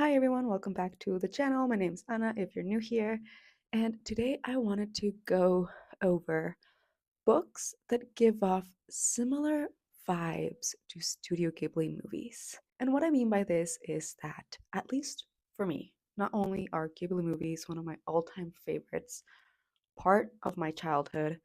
Hi everyone, welcome back to the channel. My name's Anna if you're new here, and today I wanted to go over books that give off similar vibes to Studio Ghibli movies. And what I mean by this is that, at least for me, not only are Ghibli movies one of my all-time favorites, part of my childhood,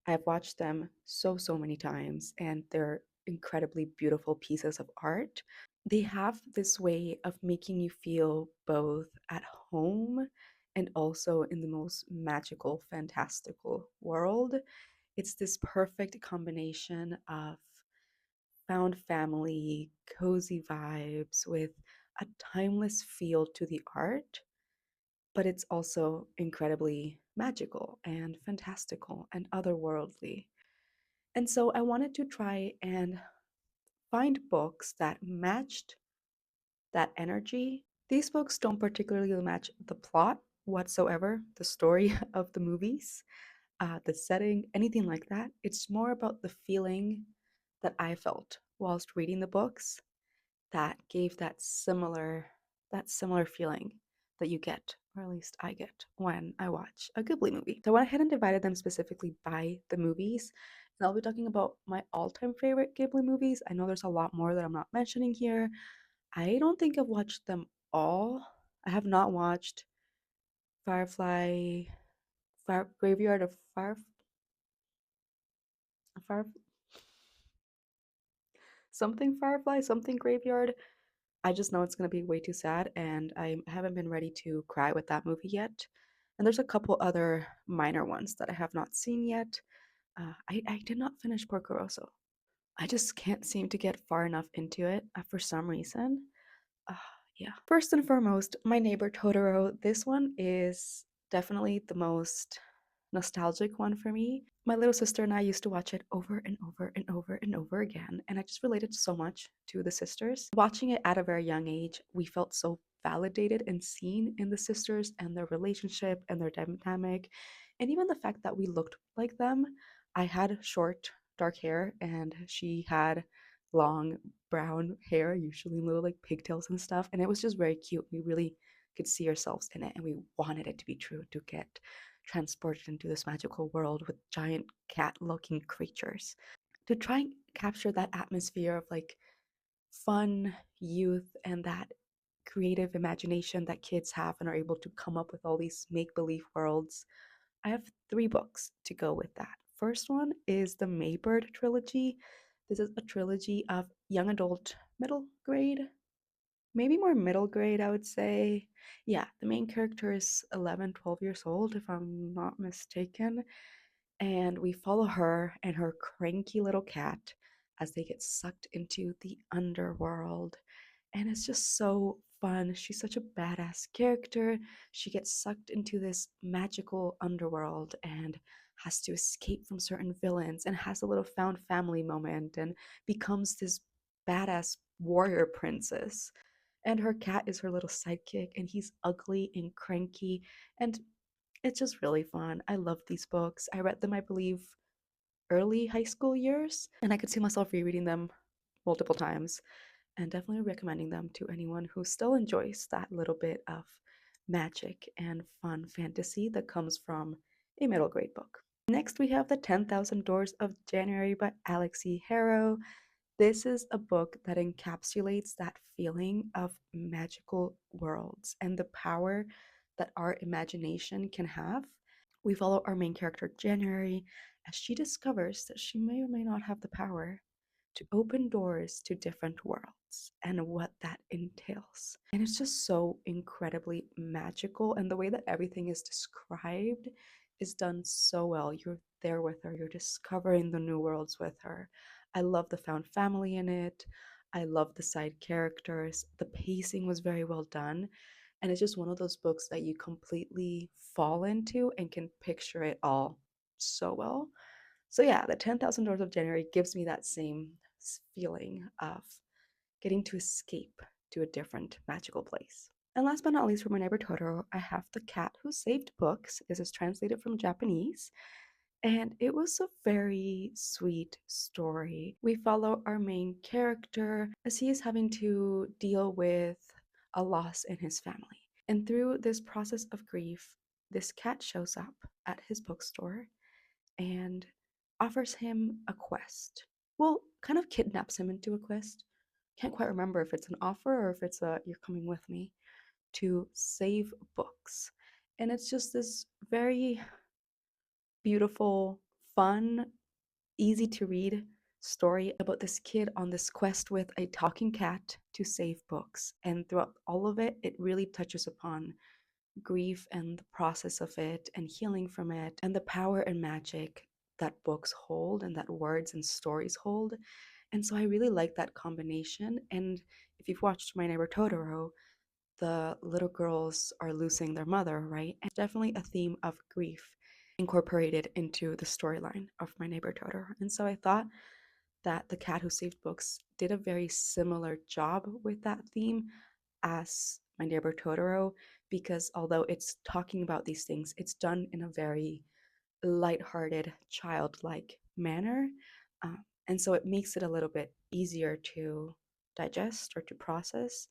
I've watched them so many times, and they're incredibly beautiful pieces of art. They have this way of making you feel both at home and also in the most magical, fantastical world. It's this perfect combination of found family, cozy vibes with a timeless feel to the art, but it's also incredibly magical and fantastical and otherworldly. And so I wanted to try and find books that matched that energy. These books don't particularly match the plot whatsoever, the story of the movies, the setting, anything like that. It's more about the feeling that I felt whilst reading the books that gave that similar feeling that you get, or at least I get, when I watch a Ghibli movie. So I went ahead and divided them specifically by the movies, and I'll be talking about my all-time favorite Ghibli movies. I know there's a lot more that I'm not mentioning here. I don't think I've watched them all. I have not watched Firefly, Graveyard of Fire, something Firefly, something Graveyard. I just know it's going to be way too sad, and I haven't been ready to cry with that movie yet. And there's a couple other minor ones that I have not seen yet. I did not finish Porco Rosso. I just can't seem to get far enough into it for some reason. Uh, yeah. First and foremost, My Neighbor Totoro. This one is definitely the most nostalgic one for me. My little sister and I used to watch it over and over and over and over again, and I just related so much to the sisters. Watching it at a very young age, we felt so validated and seen in the sisters and their relationship and their dynamic, and even the fact that we looked like them. I had short, dark hair, and she had long brown hair, usually little like pigtails and stuff, and it was just very cute. We really could see ourselves in it, and we wanted it to be true, to get transported into this magical world with giant cat looking creatures. To try and capture that atmosphere of like fun youth and that creative imagination that kids have and are able to come up with all these make believe worlds, I have three books to go with that. First one is the Maybird trilogy. This is a trilogy of young adult, middle grade, maybe more middle grade, I would say. Yeah, the main character is 11, 12 years old, if I'm not mistaken. And we follow her and her cranky little cat as they get sucked into the underworld. And it's just so fun. She's such a badass character. She gets sucked into this magical underworld and has to escape from certain villains and has a little found family moment and becomes this badass warrior princess. And her cat is her little sidekick, and he's ugly and cranky, and it's just really fun. I love these books. I read them, I believe, early high school years, and I could see myself rereading them multiple times and definitely recommending them to anyone who still enjoys that little bit of magic and fun fantasy that comes from a middle grade book. Next, we have The 10,000 Doors of January by Alexi Harrow. This is a book that encapsulates that feeling of magical worlds and the power that our imagination can have. We follow our main character, January, as she discovers that she may or may not have the power to open doors to different worlds and what that entails. And it's just so incredibly magical, and the way that everything is described is done so well. You're there with her, you're discovering the new worlds with her. I love the found family in it. I love the side characters. The pacing was very well done. And it's just one of those books that you completely fall into and can picture it all so well. So yeah, the 10,000 Doors of January gives me that same feeling of getting to escape to a different magical place. And last but not least, for My Neighbor Totoro, I have The Cat Who Saved Books. This is translated from Japanese, and it was a very sweet story. We follow our main character as he is having to deal with a loss in his family. And through this process of grief, this cat shows up at his bookstore and offers him a quest. Well, kind of kidnaps him into a quest. Can't quite remember if it's an offer or if it's a you're coming with me to save books. And it's just this very beautiful, fun, easy to read story about this kid on this quest with a talking cat to save books. And throughout all of it, it really touches upon grief and the process of it and healing from it and the power and magic that books hold and that words and stories hold. And so I really like that combination. And if you've watched My Neighbor Totoro, the little girls are losing their mother, right? And definitely a theme of grief incorporated into the storyline of My Neighbor Totoro. And so I thought that The Cat Who Saved Books did a very similar job with that theme as My Neighbor Totoro, because although it's talking about these things, it's done in a very lighthearted, childlike manner. And so it makes it a little bit easier to digest or to process.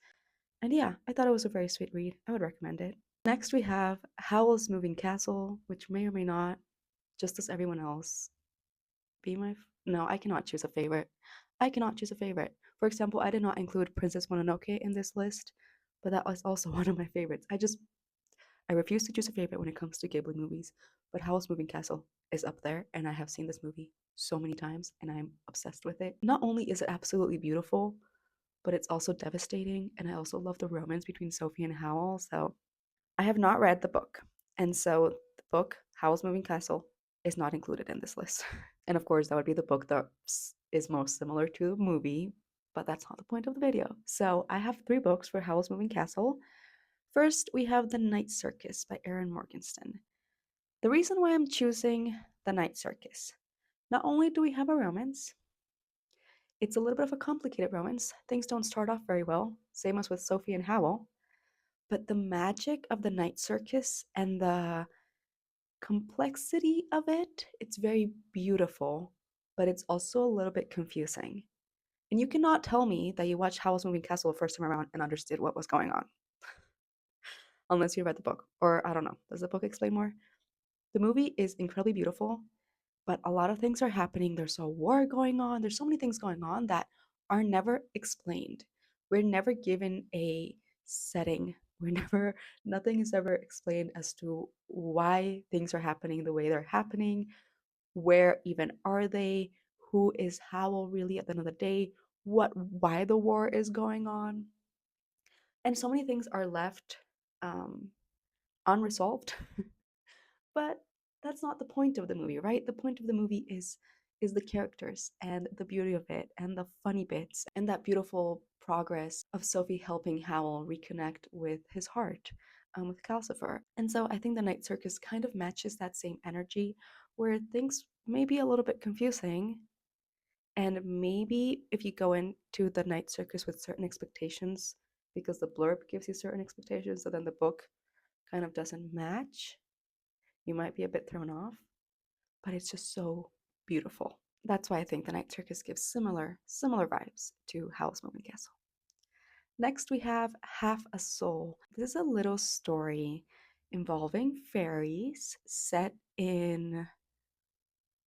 And yeah, I thought it was a very sweet read. I would recommend it. Next, we have Howl's Moving Castle, which may or may not, just as everyone else, be my. No, I cannot choose a favorite. I cannot choose a favorite. For example, I did not include Princess Mononoke in this list, but that was also one of my favorites. I refuse to choose a favorite when it comes to Ghibli movies, but Howl's Moving Castle is up there, and I have seen this movie so many times, and I'm obsessed with it. Not only is it absolutely beautiful, but it's also devastating, and I also love the romance between Sophie and Howl, so I have not read the book, and so the book, Howl's Moving Castle, is not included in this list. And of course, that would be the book that is most similar to the movie, but that's not the point of the video. So I have 3 books for Howl's Moving Castle. First, we have The Night Circus by Erin Morgenstern. The reason why I'm choosing The Night Circus, not only do we have a romance, it's a little bit of a complicated romance. Things don't start off very well, same as with Sophie and Howl, but the magic of The Night Circus and the complexity of it, it's very beautiful, but it's also a little bit confusing. And you cannot tell me that you watched Howl's Moving Castle the first time around and understood what was going on, unless you read the book. Or I don't know, does the book explain more? The movie is incredibly beautiful, but a lot of things are happening. There's a war going on. There's so many things going on that are never explained. We're never given a setting. Nothing is ever explained as to why things are happening the way they're happening. Where even are they? Who is Howl really at the end of the day? Why the war is going on? And so many things are left um, unresolved. But that's not the point of the movie, right? The point of the movie is the characters and the beauty of it and the funny bits and that beautiful progress of Sophie helping Howl reconnect with his heart, with Calcifer. And so I think the Night Circus kind of matches that same energy where things may be a little bit confusing. And maybe if you go into the Night Circus with certain expectations, because the blurb gives you certain expectations, so then the book kind of doesn't match, you might be a bit thrown off, but it's just so beautiful. That's why I think the Night Circus gives similar vibes to Howl's Moving Castle. Next, we have Half a Soul. This is a little story involving fairies set in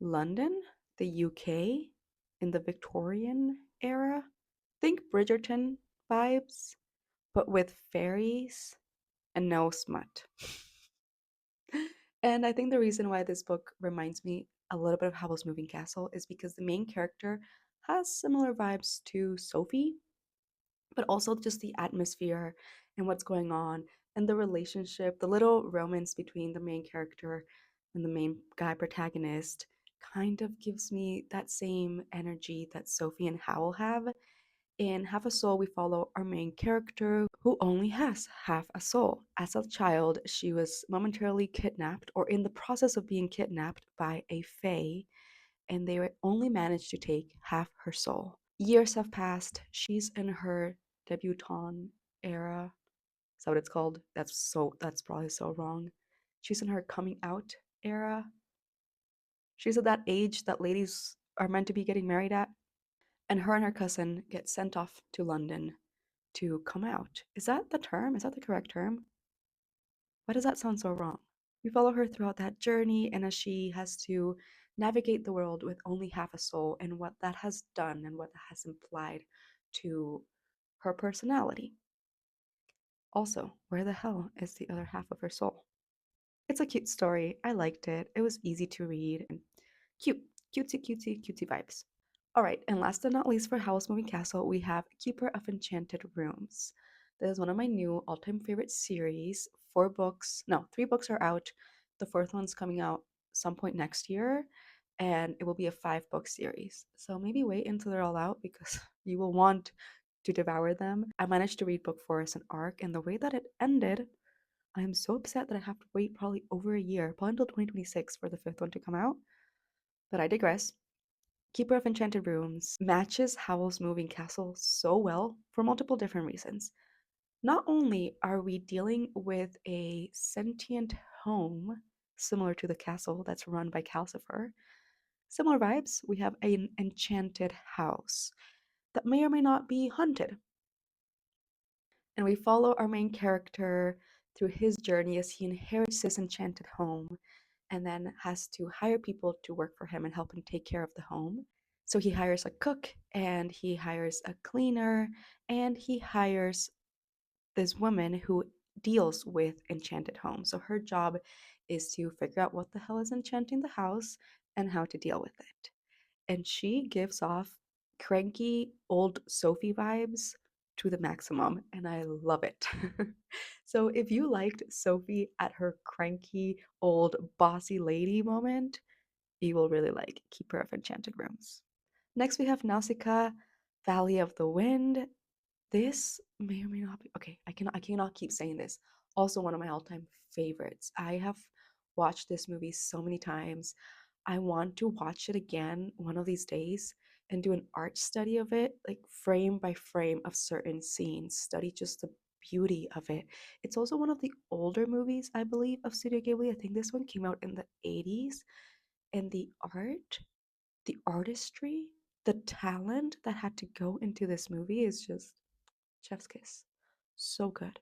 London, the UK, in the Victorian era. Think Bridgerton vibes, but with fairies and no smut. And I think the reason why this book reminds me a little bit of Howl's Moving Castle is because the main character has similar vibes to Sophie, but also just the atmosphere and what's going on and the relationship, the little romance between the main character and the main guy protagonist kind of gives me that same energy that Sophie and Howl have. In Half a Soul, we follow our main character who only has half a soul. As a child, she was momentarily kidnapped or in the process of being kidnapped by a fae, and they only managed to take half her soul. Years have passed. She's in her debutante era. Is that what it's called? That's probably so wrong. She's in her coming out era. She's at that age that ladies are meant to be getting married at. And her cousin get sent off to London to come out. Is that the term? Is that the correct term? Why does that sound so wrong? We follow her throughout that journey, and as she has to navigate the world with only half a soul, and what that has done and what that has implied to her personality. Also, where the hell is the other half of her soul? It's a cute story. I liked it. It was easy to read and cute, cutesy vibes. All right, and last but not least for Howl's Moving Castle, we have Keeper of Enchanted Rooms. This is one of my new all-time favorite series. 4 books, no, 3 books are out. The fourth one's coming out some point next year, and it will be a 5-book series. So maybe wait until they're all out because you will want to devour them. I managed to read book 4 as an arc, and the way that it ended, I'm so upset that I have to wait probably over a year, probably until 2026 for the 5th one to come out. But I digress. Keeper of Enchanted Rooms matches Howl's Moving Castle so well for multiple different reasons. Not only are we dealing with a sentient home similar to the castle that's run by Calcifer, similar vibes, we have an enchanted house that may or may not be haunted. And we follow our main character through his journey as he inherits this enchanted home and then has to hire people to work for him and help him take care of the home. So he hires a cook and he hires a cleaner and he hires this woman who deals with enchanted homes. So her job is to figure out what the hell is enchanting the house and how to deal with it. And she gives off cranky old Sophie vibes to the maximum, and I love it. So if you liked Sophie at her cranky old bossy lady moment, you will really like Keeper of Enchanted Rooms. Next we have Nausicaa, Valley of the Wind. This may or may not be okay. I cannot keep saying this. Also one of my all-time favorites. I have watched this movie so many times. I want to watch it again one of these days and do an art study of it, like frame by frame of certain scenes, study just the beauty of it. It's also one of the older movies, I believe, of Studio Ghibli. I think this one came out in the 80s, and the art, the artistry, the talent that had to go into this movie is just chef's kiss. So good.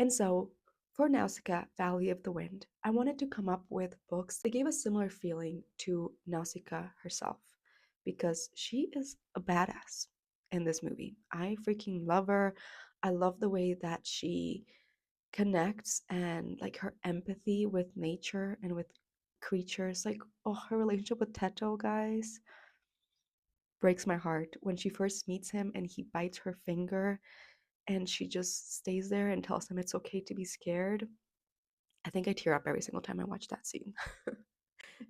And so, for Nausicaa, Valley of the Wind, I wanted to come up with books that gave a similar feeling to Nausicaa herself because she is a badass in this movie. I freaking love her. I love the way that she connects and like her empathy with nature and with creatures. Like, oh, her relationship with Teto, guys, breaks my heart. When she first meets him and he bites her finger and she just stays there and tells him it's okay to be scared. I think I tear up every single time I watch that scene.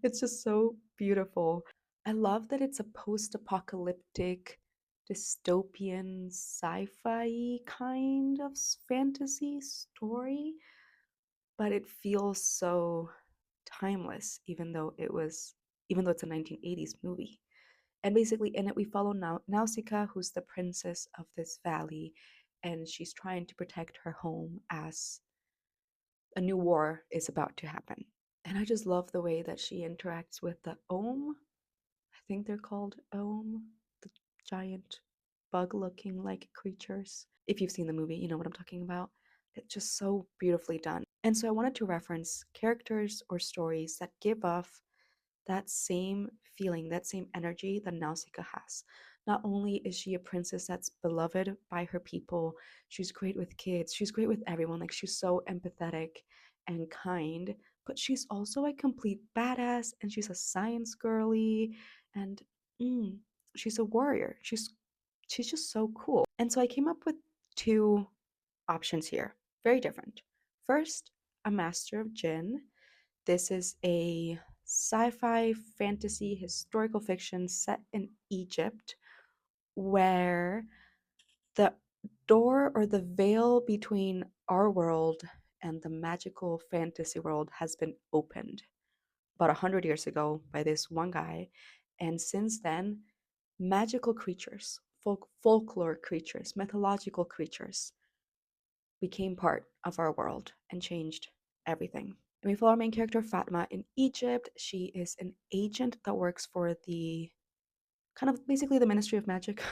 It's just so beautiful. I love that it's a post apocalyptic, dystopian, sci fi kind of fantasy story, but it feels so timeless, even though it's a 1980s movie. And basically, in it, we follow Nausicaa, who's the princess of this valley, and she's trying to protect her home as a new war is about to happen. And I just love the way that she interacts with the Ohm. I think they're called Ohm, the giant bug looking like creatures. If you've seen the movie, you know what I'm talking about. It's just so beautifully done. And so I wanted to reference characters or stories that give off that same feeling, that same energy that Nausicaa has. Not only is she a princess that's beloved by her people, she's great with kids, she's great with everyone. Like, she's so empathetic and kind, but she's also a complete badass and she's a science girly and mm, she's a warrior. She's just so cool. And so I came up with 2 options here, very different. First, a Master of Jinn. This is a sci fi fantasy historical fiction set in Egypt where the door or the veil between our world and the magical fantasy world has been opened about 100 years ago by this one guy. And since then, magical creatures, folklore creatures, mythological creatures became part of our world and changed everything. And we follow our main character, Fatma, in Egypt. She is an agent that works for the kind of basically the Ministry of Magic. It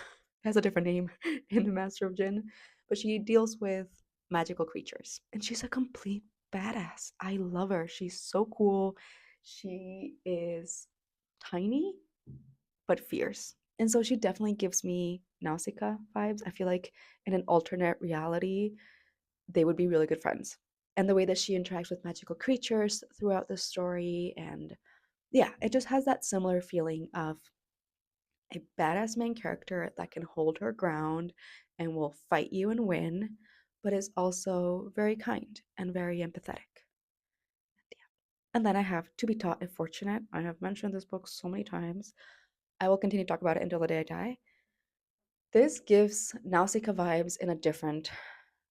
has a different name in the Master of Jinn. but she deals with magical creatures. And she's a complete badass. I love her. She's so cool. She is tiny, but fierce. And so she definitely gives me Nausicaa vibes. I feel like in an alternate reality, they would be really good friends. And the way that she interacts with magical creatures throughout the story, and yeah, it just has that similar feeling of a badass main character that can hold her ground and will fight you and win, but is also very kind and very empathetic. And then I have To Be Taught If Fortunate. I have mentioned this book so many times. I will continue to talk about it until the day I die. This gives Nausicaa vibes in a different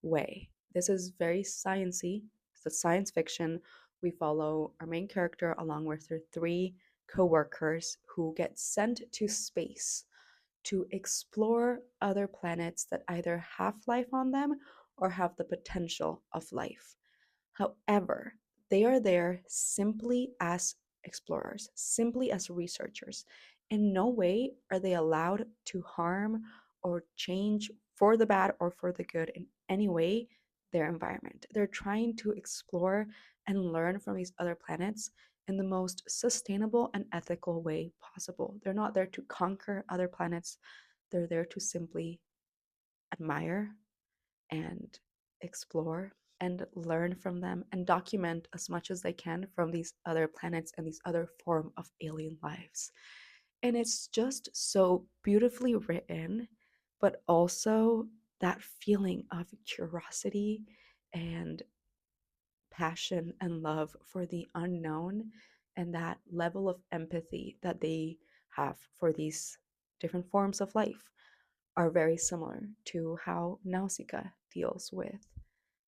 way. This is very sciency. It's a science fiction. We follow our main character along with her three co-workers who get sent to space to explore other planets that either have life on them or have the potential of life. However, they are there simply as explorers, simply as researchers. In no way are they allowed to harm or change for the bad or for the good in any way their environment. They're trying to explore and learn from these other planets in the most sustainable and ethical way possible. They're not there to conquer other planets, they're there to simply admire and explore and learn from them and document as much as they can from these other planets and these other form of alien lives. And it's just so beautifully written, but also that feeling of curiosity and passion and love for the unknown and that level of empathy that they have for these different forms of life are very similar to how Nausicaa deals with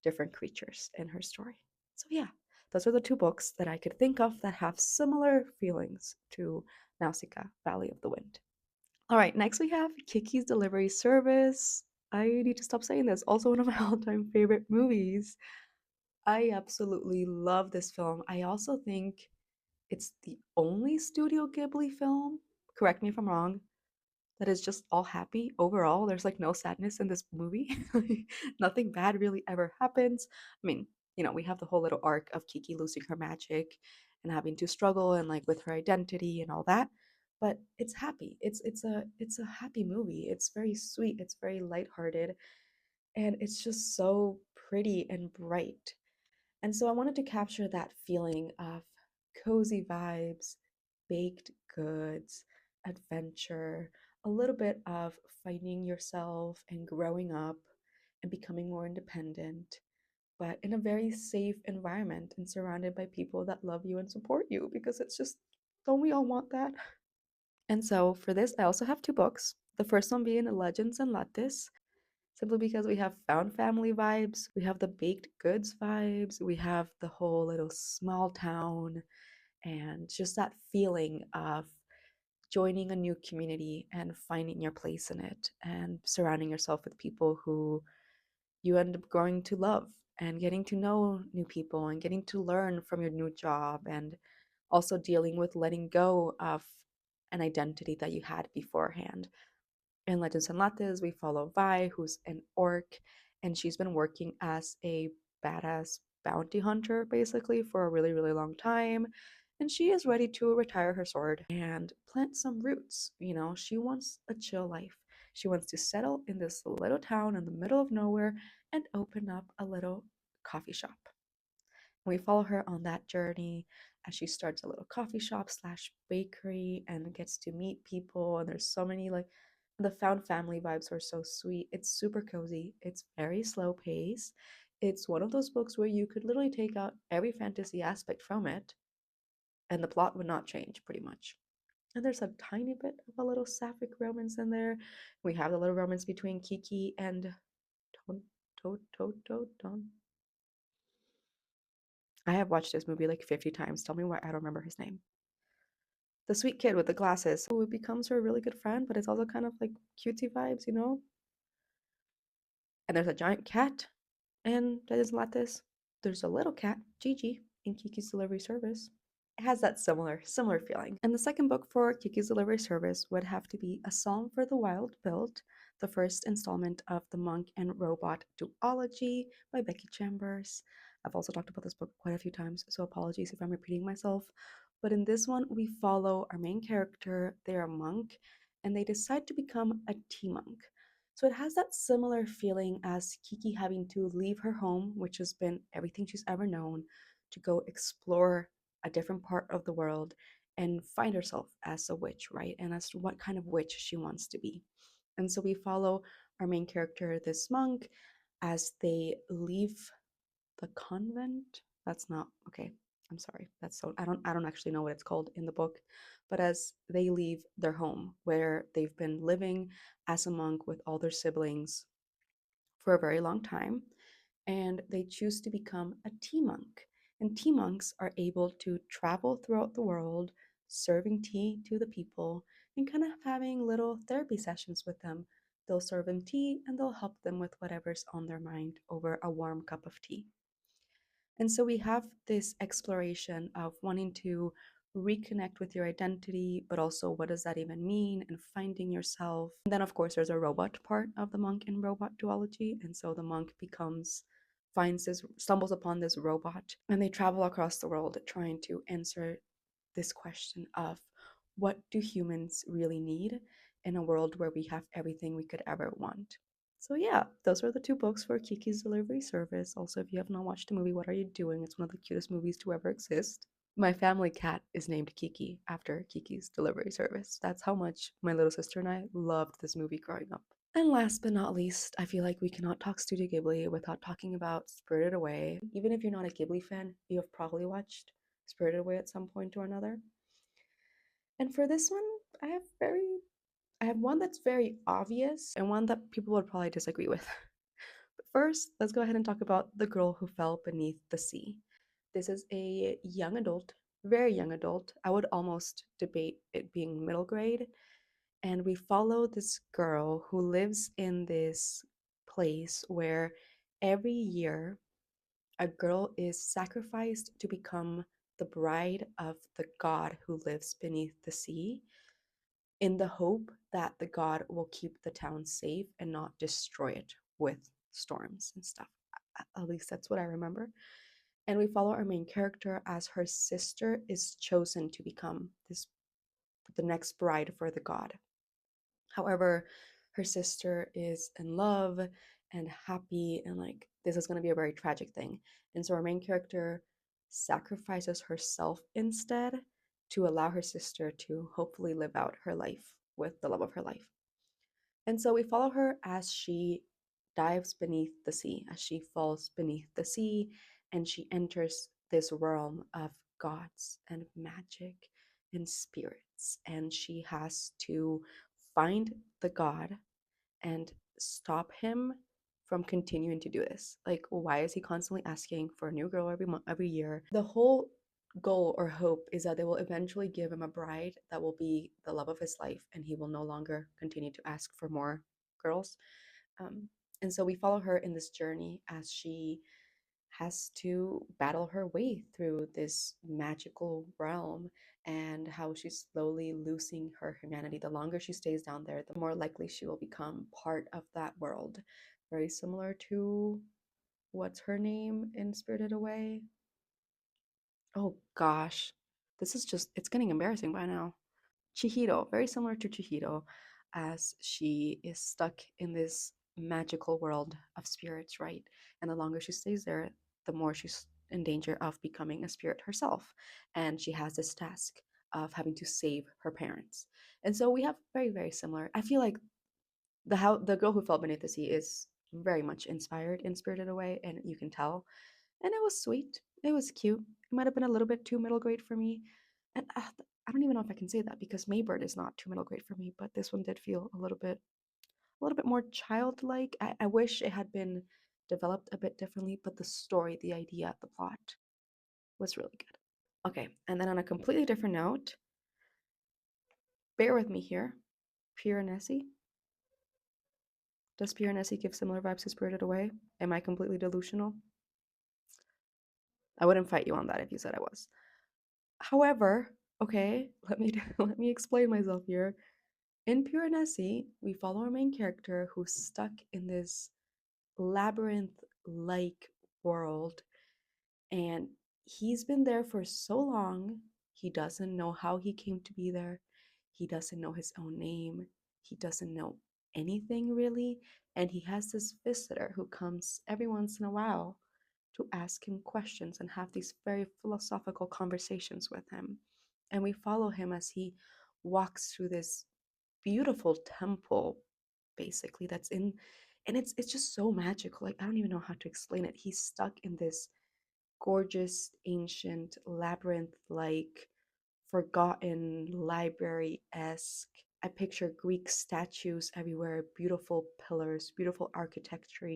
different creatures in her story. So, yeah, those are the two books that I could think of that have similar feelings to Nausicaa, Valley of the Wind. All right, next we have Kiki's Delivery Service. I need to stop saying this. Also, one of my all time favorite movies. I absolutely love this film. I also think it's the only Studio Ghibli film, correct me if I'm wrong, that is just all happy overall. There's like no sadness in this movie. Nothing bad really ever happens. I mean, we have the whole little arc of Kiki losing her magic and having to struggle and like with her identity and all that. But it's happy. It's a happy movie. It's very sweet. It's very lighthearted, and it's just so pretty and bright. And so I wanted to capture that feeling of cozy vibes, baked goods, adventure, a little bit of finding yourself and growing up and becoming more independent, but in a very safe environment and surrounded by people that love you and support you because it's just, don't we all want that? And so for this, I also have two books. The first one being Legends and Lattes, simply because we have found family vibes, we have the baked goods vibes, we have the whole little small town, and just that feeling of joining a new community and finding your place in it and surrounding yourself with people who you end up growing to love and getting to know new people and getting to learn from your new job and also dealing with letting go of an identity that you had beforehand. In Legends and Lattes, we follow Vi, who's an orc, and she's been working as a badass bounty hunter basically for a really, really long time. And she is ready to retire her sword and plant some roots. She wants a chill life. She wants to settle in this little town in the middle of nowhere and open up a little coffee shop. We follow her on that journey as she starts a little coffee shop slash bakery and gets to meet people. And there's so many like the found family vibes are so sweet. It's super cozy. It's very slow pace. It's one of those books where you could literally take out every fantasy aspect from it and the plot would not change pretty much. And there's a tiny bit of a little sapphic romance in there. We have the little romance between Kiki and Ton. I have watched this movie like 50 times. Tell me why I don't remember his name. The sweet kid with the glasses who becomes her really good friend, but it's also kind of like cutesy vibes. And there's a giant cat in Legends Lattice. There's a little cat, Gigi, in Kiki's Delivery Service. It has that similar feeling. And the second book for Kiki's Delivery Service would have to be A Song for the Wild Built. the first installment of The Monk and Robot Duology by Becky Chambers. I've also talked about this book quite a few times, so apologies if I'm repeating myself. But in this one, we follow our main character. They're a monk, and they decide to become a tea monk. So it has that similar feeling as Kiki having to leave her home, which has been everything she's ever known, to go explore a different part of the world and find herself as a witch, right? And as to what kind of witch she wants to be. And so we follow our main character, this monk, as they leave the convent. That's not okay. I'm sorry. That's so I don't actually know what it's called in the book, but as they leave their home where they've been living as a monk with all their siblings for a very long time, and they choose to become a tea monk. And tea monks are able to travel throughout the world, serving tea to the people and kind of having little therapy sessions with them. They'll serve them tea and they'll help them with whatever's on their mind over a warm cup of tea. And so we have this exploration of wanting to reconnect with your identity, but also what does that even mean and finding yourself. And then, of course, there's a robot part of the monk and robot duology. And so the monk stumbles upon this robot, and they travel across the world trying to answer this question of what do humans really need in a world where we have everything we could ever want. So yeah, those are the two books for Kiki's Delivery Service. Also, if you have not watched the movie, what are you doing? It's one of the cutest movies to ever exist. My family cat is named Kiki after Kiki's Delivery Service. That's how much my little sister and I loved this movie growing up. And last but not least, I feel like we cannot talk Studio Ghibli without talking about Spirited Away. Even if you're not a Ghibli fan, you have probably watched Spirited Away at some point or another. And for this one, I have one that's very obvious and one that people would probably disagree with. But first, let's go ahead and talk about The Girl Who Fell Beneath the Sea. This is a young adult, very young adult. I would almost debate it being middle grade. And we follow this girl who lives in this place where every year a girl is sacrificed to become the bride of the god who lives beneath the sea, in the hope that the god will keep the town safe and not destroy it with storms and stuff. At least that's what I remember. And we follow our main character as her sister is chosen to become the next bride for the god. However, her sister is in love and happy, and like this is going to be a very tragic thing. And so our main character sacrifices herself instead to allow her sister to hopefully live out her life with the love of her life. And so we follow her as she dives beneath the sea, as she falls beneath the sea, and she enters this realm of gods and magic and spirits. And she has to find the god and stop him from continuing to do this. Like, why is he constantly asking for a new girl every month, every year? The whole goal or hope is that they will eventually give him a bride that will be the love of his life, and he will no longer continue to ask for more girls. Um, and so we follow her in this journey as she has to battle her way through this magical realm, and how she's slowly losing her humanity. The longer she stays down there, the more likely she will become part of that world. Very similar to what's her name in Spirited Away? Oh gosh, this is just, it's getting embarrassing by now. Chihiro, very similar to Chihiro, as she is stuck in this magical world of spirits, right? And the longer she stays there, the more she's in danger of becoming a spirit herself. And she has this task of having to save her parents. And so we have very, very similar. I feel like the girl who fell beneath the sea is very much inspired in Spirited Away, and you can tell. And it was sweet. It was cute. It might have been a little bit too middle grade for me. And I don't even know if I can say that because Maybird is not too middle grade for me, but this one did feel a little bit more childlike. I wish it had been developed a bit differently, but the story, the idea, the plot was really good. Okay, and then on a completely different note, bear with me here. Piranesi. Does Piranesi give similar vibes to Spirited Away? Am I completely delusional? I wouldn't fight you on that if you said I was. However, okay, let me let me explain myself here. In Pure Nessie, we follow our main character who's stuck in this labyrinth like world, and he's been there for so long, he doesn't know how he came to be there. He doesn't know his own name. He doesn't know anything really. And he has this visitor who comes every once in a while to ask him questions and have these very philosophical conversations with him. And we follow him as he walks through this beautiful temple, basically, that's in, and it's just so magical. Like, I don't even know how to explain it. He's stuck in this gorgeous, ancient, labyrinth like, forgotten library esque. I picture Greek statues everywhere, beautiful pillars, beautiful architecture.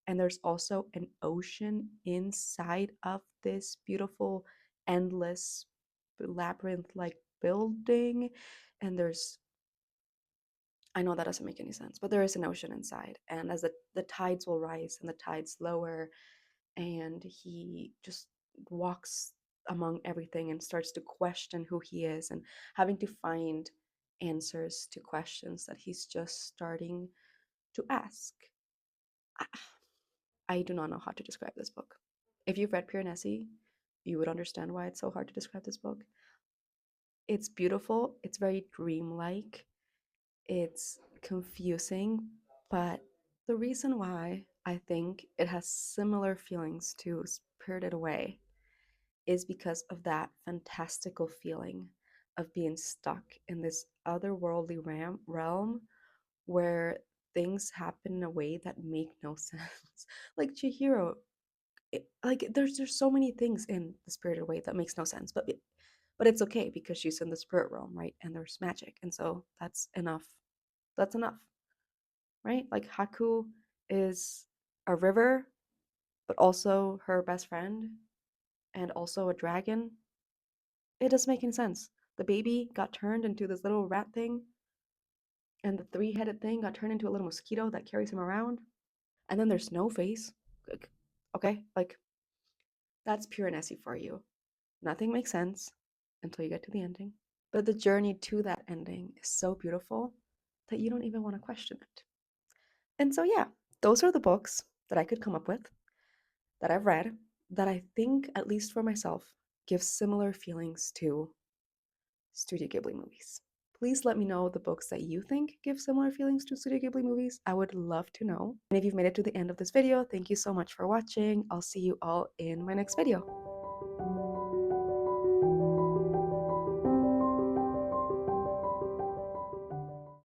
And there's also an ocean inside of this beautiful, endless, labyrinth like building. And there's, I know that doesn't make any sense, but there is an ocean inside. And as the tides will rise and the tides lower, and he just walks among everything and starts to question who he is and having to find answers to questions that he's just starting to ask. I, I do not know how to describe this book. If you've read Pure Nessie, you would understand why it's so hard to describe this book. It's beautiful, it's very dreamlike, it's confusing, but the reason why I think it has similar feelings to Spirited Away is because of that fantastical feeling of being stuck in this otherworldly realm where things happen in a way that make no sense. Like Chihiro, like there's so many things in the Spirited Away that makes no sense, but it's okay because she's in the spirit realm, right? And there's magic, and so that's enough. That's enough, right? Like Haku is a river, but also her best friend, and also a dragon. It doesn't make any sense. The baby got turned into this little rat thing, and the three-headed thing got turned into a little mosquito that carries him around. And then there's no face. Okay, like that's pure Nessie for you. Nothing makes sense until you get to the ending. But the journey to that ending is so beautiful that you don't even want to question it. And so, yeah, those are the books that I could come up with, that I've read, that I think, at least for myself, give similar feelings to Studio Ghibli movies. Please let me know the books that you think give similar feelings to Studio Ghibli movies. I would love to know. And if you've made it to the end of this video, thank you so much for watching. I'll see you all in my next video.